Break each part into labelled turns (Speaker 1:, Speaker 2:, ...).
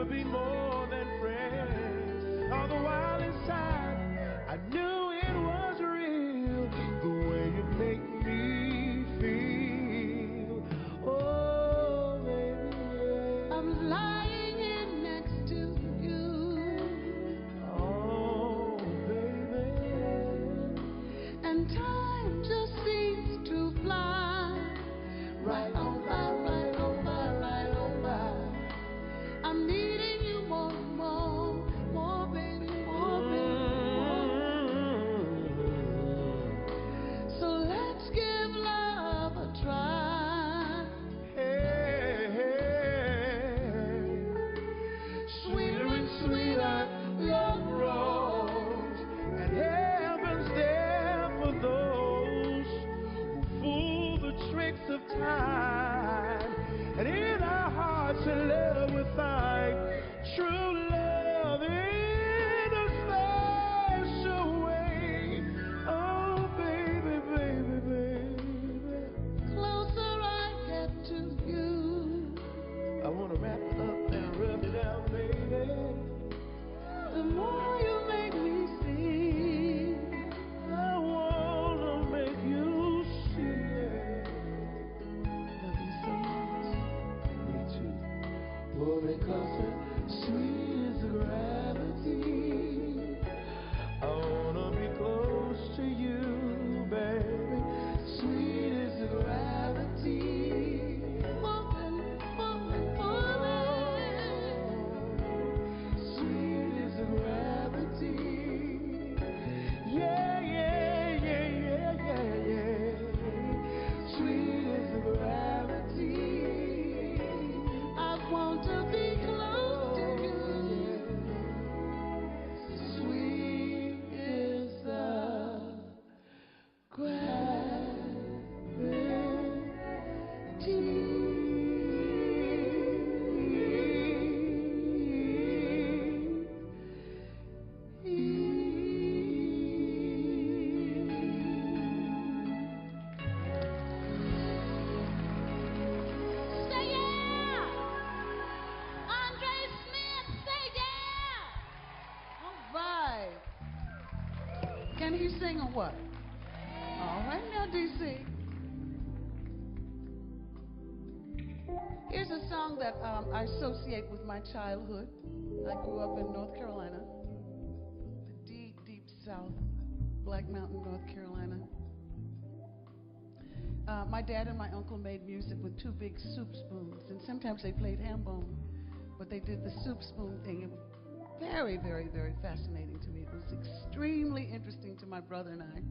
Speaker 1: never be more than friends. All the while inside, I knew it was real, the way you make me feel. Oh, baby,
Speaker 2: I'm lying here next to you.
Speaker 1: oh, baby,
Speaker 2: And time just seems to fly right on by, right on by, right on by. I'm needing you more and more, more baby, more baby, more. So let's give love a try.
Speaker 1: hey, hey. Sweeter and sweeter love grows, and heaven's there for those who fool the tricks of time. And in our hearts and love we find true love in a special way. Oh, baby, baby, baby,
Speaker 2: Closer I get to you,
Speaker 1: I wanna wrap it up and rub it out, baby.
Speaker 2: the more you make me see.
Speaker 1: I wanna make you see it.
Speaker 2: Love you so much.
Speaker 1: Me too. Oh, because it's sweet as gravity. I wanna be close to you, baby. Sweet as gravity.
Speaker 2: Falling, falling, falling.
Speaker 1: Sweet as gravity. Yeah, yeah, yeah, yeah, yeah, yeah. Sweet as gravity.
Speaker 2: I want to be close to you.
Speaker 1: Sweet is the
Speaker 2: Say yeah! Andre Smith, say yeah! All right. Can he sing or what? All right now, DC. Here's a song that I associate with my childhood. I grew up in North Carolina, the deep, deep South, Black Mountain, North Carolina. My dad and my uncle made music with two big soup spoons, and sometimes they played ham bone, but they did the soup spoon thing. It was very, very, very fascinating to me. It was extremely interesting to my brother and I.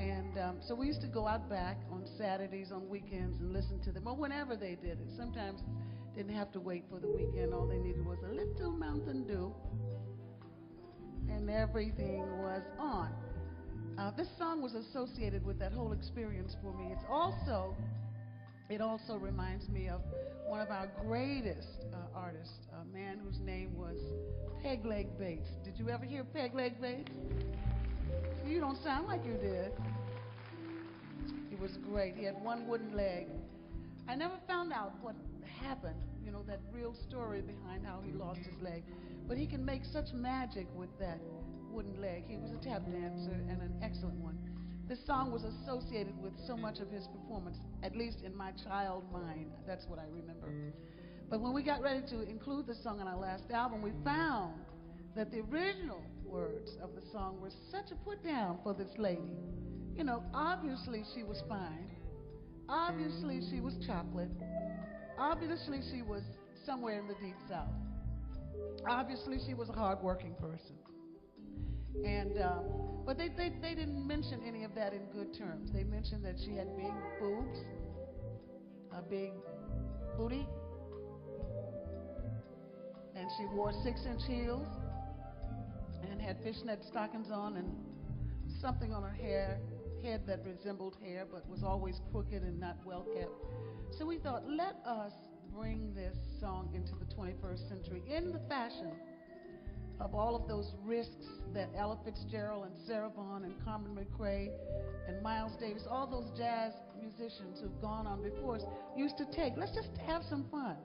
Speaker 2: And so we used to go out back on Saturdays, on weekends, and listen to them, or whenever they did it. Sometimes didn't have to wait for the weekend. All they needed was a little Mountain Dew, and everything was on. This song was associated with that whole experience for me. It also reminds me of one of our greatest artists, a man whose name was Peg Leg Bates. Did you ever hear Peg Leg Bates? You don't sound like you did. He was great. He had one wooden leg. I never found out what happened, that real story behind how he lost his leg. But he can make such magic with that wooden leg. He was a tap dancer and an excellent one. This song was associated with so much of his performance, at least in my child mind. That's what I remember. But when we got ready to include the song on our last album, we found that the original words of the song were such a put down for this lady. Obviously she was fine. Obviously she was chocolate. Obviously she was somewhere in the deep South. Obviously she was a hard-working person. And but they didn't mention any of that in good terms. They mentioned that she had big boobs, a big booty, and she wore 6-inch heels and had fishnet stockings on and something on her head that resembled hair but was always crooked and not well kept. So we thought, let us bring this song into the 21st century in the fashion of all of those risks that Ella Fitzgerald and Sarah Vaughan and Carmen McRae and Miles Davis, all those jazz musicians who've gone on before us, used to take. Let's just have some fun.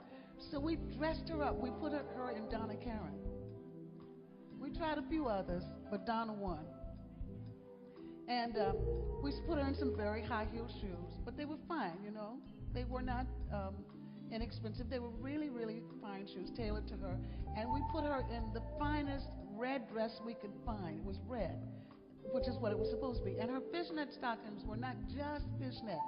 Speaker 2: So we dressed her up. We put her in Donna Karen. We tried a few others, but Donna won. And we put her in some very high-heeled shoes, but they were fine, you know. They were not inexpensive. They were really, really fine shoes tailored to her. And we put her in the finest red dress we could find. It was red, which is what it was supposed to be. And her fishnet stockings were not just fishnet.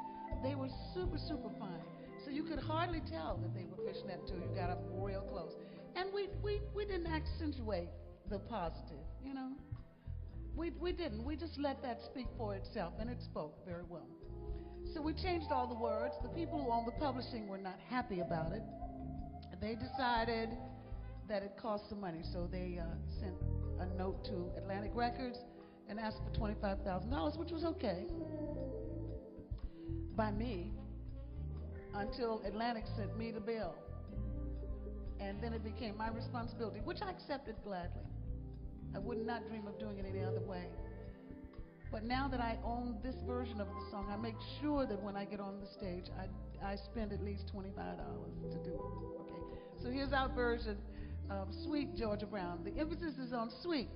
Speaker 2: They were super, super fine. So you could hardly tell that they were fishnet until you got up real close. And we didn't accentuate the positive, you know. We didn't. We just let that speak for itself, and it spoke very well. So we changed all the words. The people who owned the publishing were not happy about it. They decided that it cost some money, so they sent a note to Atlantic Records and asked for $25,000, which was okay by me, until Atlantic sent me the bill. And then it became my responsibility, which I accepted gladly. I would not dream of doing it any other way. But now that I own this version of the song, I make sure that when I get on the stage, I spend at least $25 to do it. Okay. So here's our version of Sweet Georgia Brown. The emphasis is on sweet.